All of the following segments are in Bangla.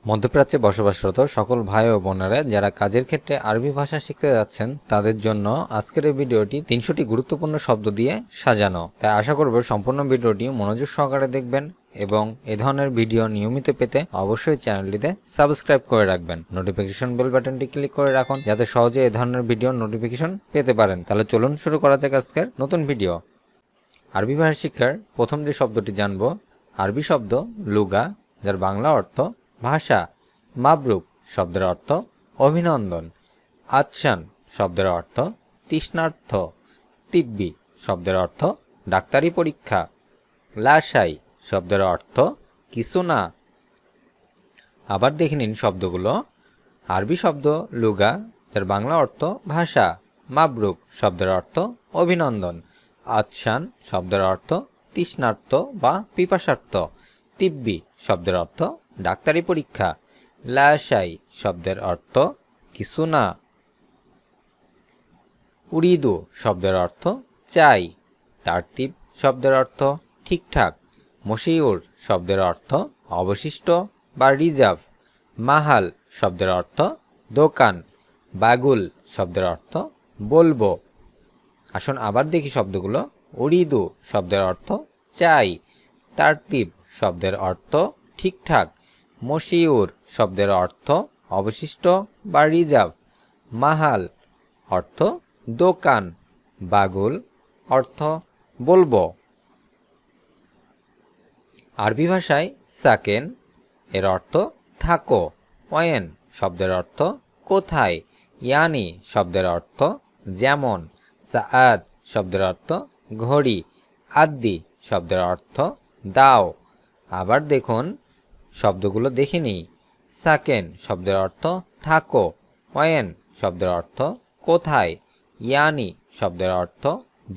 মধ্যপ্রাচ্যে বসবাসরত সকল ভাই ও বোনেরা যারা কাজের ক্ষেত্রে আরবি ভাষা শিখতে যাচ্ছেন তাদের জন্য আজকের এই ভিডিওটি 300টি গুরুত্বপূর্ণ শব্দ দিয়ে সাজানো। তাই আশা করব সম্পূর্ণ ভিডিওটি মনোযোগ সহকারে দেখবেন এবং এই ধরনের ভিডিও নিয়মিত পেতে অবশ্যই চ্যানেলটিতে সাবস্ক্রাইব করে রাখবেন। নোটিফিকেশন বেল বাটনটি ক্লিক করে রাখুন যাতে সহজে এই ধরনের ভিডিও নোটিফিকেশন পেতে পারেন। তাহলে চলুন শুরু করা যাক আজকের নতুন ভিডিও। আরবি ভাষা শিক্ষার প্রথম যে শব্দটি জানব, আরবি শব্দ লুগা, যার বাংলা অর্থ ভাষা। মাবরুক শব্দের অর্থ অভিনন্দন। আচ্ছান শব্দের অর্থ তৃষ্ণার্থ। তিব্বি শব্দের অর্থ ডাক্তারি পরীক্ষা। লাশাই শব্দের অর্থ কিছু না। আবার দেখে নিন শব্দগুলো। আরবি শব্দ লুগা, যার বাংলা অর্থ ভাষা। মাবরুক শব্দের অর্থ অভিনন্দন। আচ্ছান শব্দের অর্থ তৃষ্ণার্ত বা পিপাসার্থ। তিব্বি শব্দের অর্থ ডাক্তারি পরীক্ষা। লাশাই শব্দের অর্থ কিছু না। উরিদু শব্দের অর্থ চাই। তারতিব শব্দের অর্থ ঠিকঠাক। মশিউর শব্দের অর্থ অবশিষ্ট বা রিজার্ভ। মাহাল শব্দের অর্থ দোকান। বাগুল শব্দের অর্থ বলবো। আসুন আবার দেখি শব্দগুলো। উরিদু শব্দের অর্থ চাই। তারতিব শব্দের অর্থ ঠিকঠাক। মশিউর শব্দের অর্থ অবশিষ্ট বা রিজার্ভ। মাহাল অর্থ দোকান। বাগুল অর্থ বলবো। আরবি ভাষায় সাকেন এর অর্থ থাকো। ওয়েন শব্দের অর্থ কোথায়। ইয়ানি শব্দের অর্থ যেমন। সাআদ শব্দের অর্থ ঘড়ি। আদ্দি শব্দের অর্থ দাও। আবার দেখুন শব্দগুলো দেখে নিই। সাকেন শব্দের অর্থ থাকো। ওয়েন শব্দের অর্থ কোথায়। ইয়ানি শব্দের অর্থ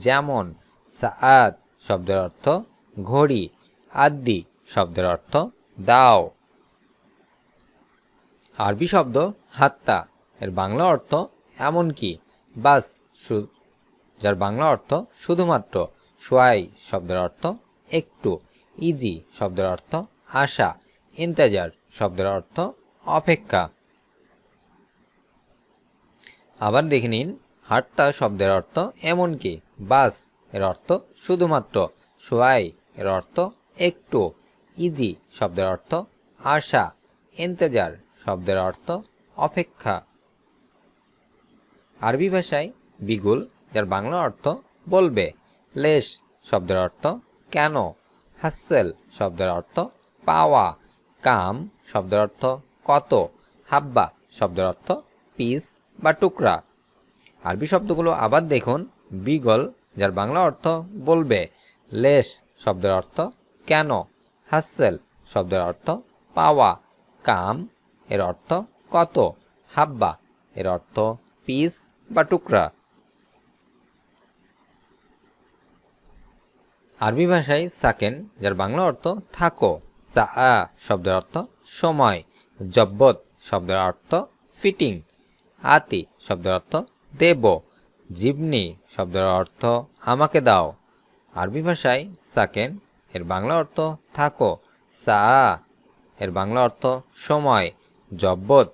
যেমন। সাআদ শব্দের অর্থ ঘড়ি। আদ্দি শব্দের অর্থ দাও। আরবি শব্দ হাত্তা এর বাংলা অর্থ এমনকি। বাস যার বাংলা অর্থ শুধুমাত্র। সোয়াই শব্দের অর্থ একটু। ইজি শব্দের অর্থ আশা। ইন্তেজার শব্দের অর্থ অপেক্ষা। আবার দেখে নিন হাত্তা শব্দের অর্থ এমনকি। বাস এর অর্থ শুধুমাত্র। সোয়াই এর অর্থ একটু। ইজি শব্দের অর্থ আশা। ইন্তেজার শব্দের অর্থ অপেক্ষা। আরবি ভাষায় বিগুল, যার বাংলা অর্থ বলবে। লেশ শব্দের অর্থ কেন। হাসেল শব্দের অর্থ পাওয়া। কাম শব্দের অর্থ কত। হাব্বা শব্দের অর্থ পিস বা টুকরা। আরবি শব্দগুলো আবার দেখুন। বিগল, যার বাংলা অর্থ বলবে। লেশ শব্দের অর্থ কেন। হাসেল শব্দের অর্থ পাওয়া। কাম এর অর্থ কত। হাব্বা এর অর্থ পিস বা টুকরা। আরবি ভাষায় সাকেন, যার বাংলা অর্থ থাকো। সাআ শব্দের অর্থ সময়। জব্বত শব্দের অর্থ ফিটিং। আতি শব্দের অর্থ দেব। জিবনি শব্দের অর্থ আমাকে দাও। আরবি ভাষায় সাকেন এর বাংলা অর্থ থাকো। সাআ এর বাংলা অর্থ সময়। জব্বত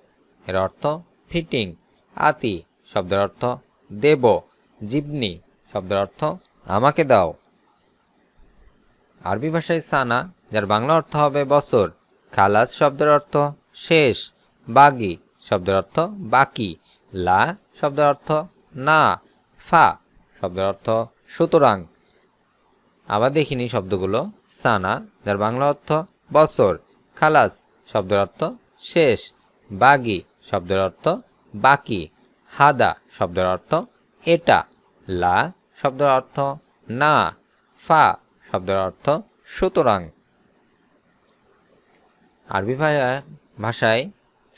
এর অর্থ ফিটিং। আতি শব্দের অর্থ দেব। জিবনি শব্দের অর্থ আমাকে দাও। আরবি ভাষায় সানা, যার বাংলা অর্থ হবে বছর। খালাস শব্দের অর্থ শেষ। বাগি শব্দের অর্থ বাকি। লা শব্দের অর্থ না। ফা শব্দের অর্থ সুতরাং। আবার দেখিনি শব্দগুলো। সানা, যার বাংলা অর্থ বছর। খালাস শব্দের অর্থ শেষ। বাগি শব্দের অর্থ বাকি। হাদা শব্দের অর্থ এটা। লা শব্দের অর্থ না। ফা শব্দের অর্থ সুতরাং। আরবি ভাষায়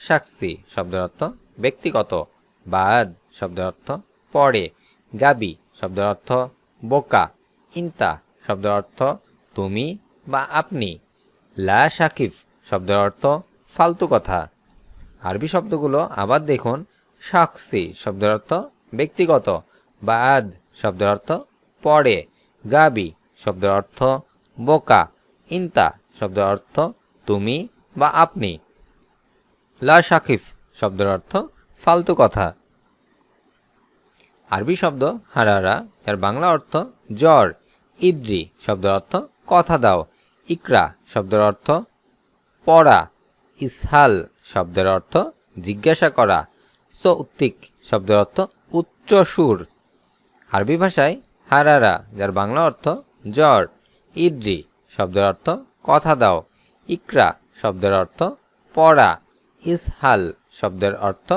সাকসি শব্দের অর্থ ব্যক্তিগত। বাদ শব্দের অর্থ পরে। গাবি শব্দের অর্থ বোকা। ইন্তা শব্দের অর্থ তুমি বা আপনি। লা শাকিফ শব্দের অর্থ ফালতু কথা। আরবি শব্দগুলো আবার দেখুন। সাকসি শব্দের অর্থ ব্যক্তিগত। বাদ শব্দের অর্থ পরে। গাবি শব্দের অর্থ বোকা। ইন্তা শব্দের অর্থ তুমি বা আপনি। লা শাকিফ শব্দের অর্থ ফালতু কথা। আরবি শব্দ হারারা, যার বাংলা অর্থ জ্বর। ইদ্রি শব্দের অর্থ কথা দাও। ইকরা শব্দের অর্থ পড়া। ইসহাল শব্দের অর্থ জিজ্ঞাসা করা। সৌতিক শব্দের অর্থ উচ্চ সুর। আরবি ভাষায় হারারা, যার বাংলা অর্থ জ্বর। ইদ্রি শব্দের অর্থ কথা দাও। ইকরা শব্দের অর্থ পড়া। ইসহাল শব্দের অর্থ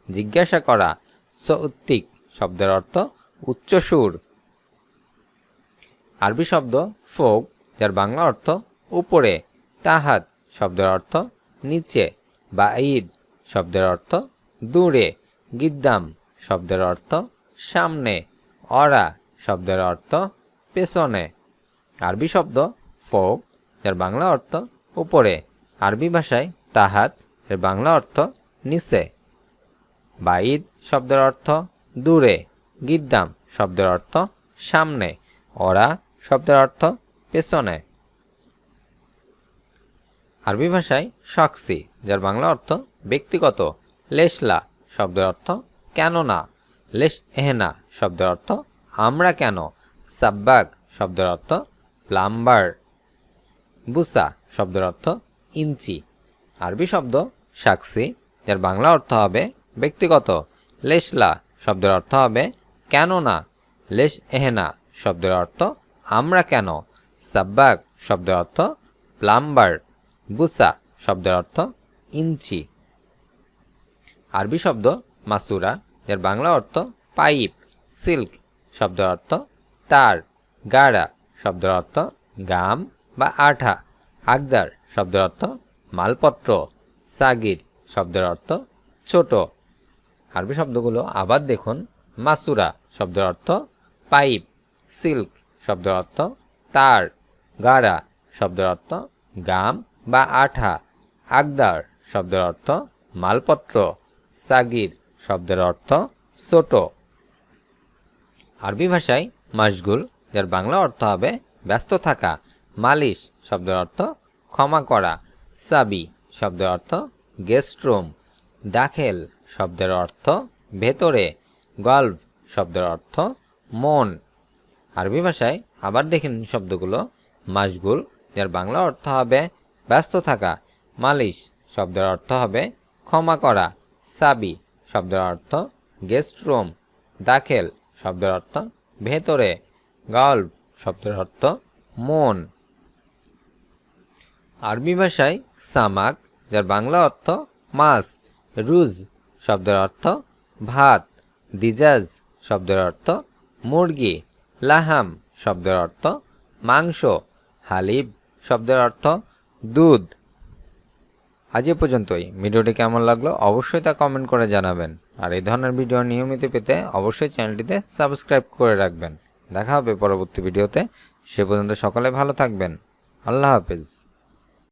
জিজ্ঞাসা করা। সৌতিক শব্দের অর্থ উচ্চ সুর। আরবি শব্দ ফোক, যার বাংলা অর্থ উপরে। তাহাত শব্দের অর্থ নিচে। বাঈদ শব্দের অর্থ দূরে। গিদ্দাম শব্দের অর্থ সামনে। অরা শব্দের অর্থ পেছনে। আরবি শব্দ ফোক, যার বাংলা অর্থ উপরে। আরবি ভাষায় তাহাত এর বাংলা অর্থ নিচে। বাঈদ শব্দের অর্থ দূরে। গিদ্দাম শব্দের অর্থ সামনে। অরা শব্দের অর্থ পেছনে। আরবি ভাষায় শখসি, যার বাংলা অর্থ ব্যক্তিগত। লেশলা শব্দের অর্থ কেন না। লেশ এহেনা শব্দের অর্থ আমরা কেন। সাব্বাক শব্দের অর্থ প্লাম্বার। বুসা শব্দের অর্থ ইঞ্চি। আরবি শব্দ শাকসি, যার বাংলা অর্থ হবে ব্যক্তিগত। লেশলা শব্দের অর্থ হবে কেন না। লেশ এহেনা শব্দের অর্থ আমরা কেন। সাব্বাক শব্দের অর্থ প্লাম্বার। বুসা শব্দের অর্থ ইঞ্চি। আরবি শব্দ মাসুরা, যার বাংলা অর্থ পাইপ। সিল্ক শব্দের অর্থ তার। গাড়া শব্দের অর্থ গাম বা আঠা। আগদার শব্দের অর্থ মালপত্র। সাগির শব্দের অর্থ ছোট। আরবি শব্দগুলো আবার দেখুন। মাসুরা শব্দের অর্থ পাইপ। সিল্ক শব্দের অর্থ তার। গাড়া শব্দের অর্থ গাম বা আঠা। আগদার শব্দের অর্থ মালপত্র। সাগির শব্দের অর্থ ছোট। আরবি ভাষায় মাশগুল, যার বাংলা অর্থ হবে ব্যস্ত থাকা। মালিশ শব্দের অর্থ ক্ষমা করা। সাবি শব্দের অর্থ গেস্ট রুম। দাখেল শব্দের অর্থ ভেতরে। গল্ব শব্দের অর্থ মন। আরবি ভাষায় আবার দেখেন শব্দগুলো। মাশগুল, যার বাংলা অর্থ হবে ব্যস্ত থাকা। মালিশ শব্দের অর্থ হবে ক্ষমা করা। সাবি শব্দের অর্থ গেস্ট রুম। দাখেল শব্দের অর্থ ভেতরে। গল্ব শব্দের অর্থ মন। আরবি ভাষায় সামাক, যার বাংলা অর্থ মাছ। রুজ শব্দের অর্থ ভাত। দিজাজ শব্দের অর্থ মুরগি। লাহাম শব্দের অর্থ মাংস। হালিব শব্দের অর্থ দুধ। আজ এ পর্যন্তই। ভিডিওটি কেমন লাগলো অবশ্যই তা কমেন্ট করে জানাবেন। আর এই ধরনের ভিডিও নিয়মিত পেতে অবশ্যই চ্যানেলটিতে সাবস্ক্রাইব করে রাখবেন। দেখা হবে পরবর্তী ভিডিওতে। সে পর্যন্ত সকলে ভালো থাকবেন। আল্লাহ হাফেজ।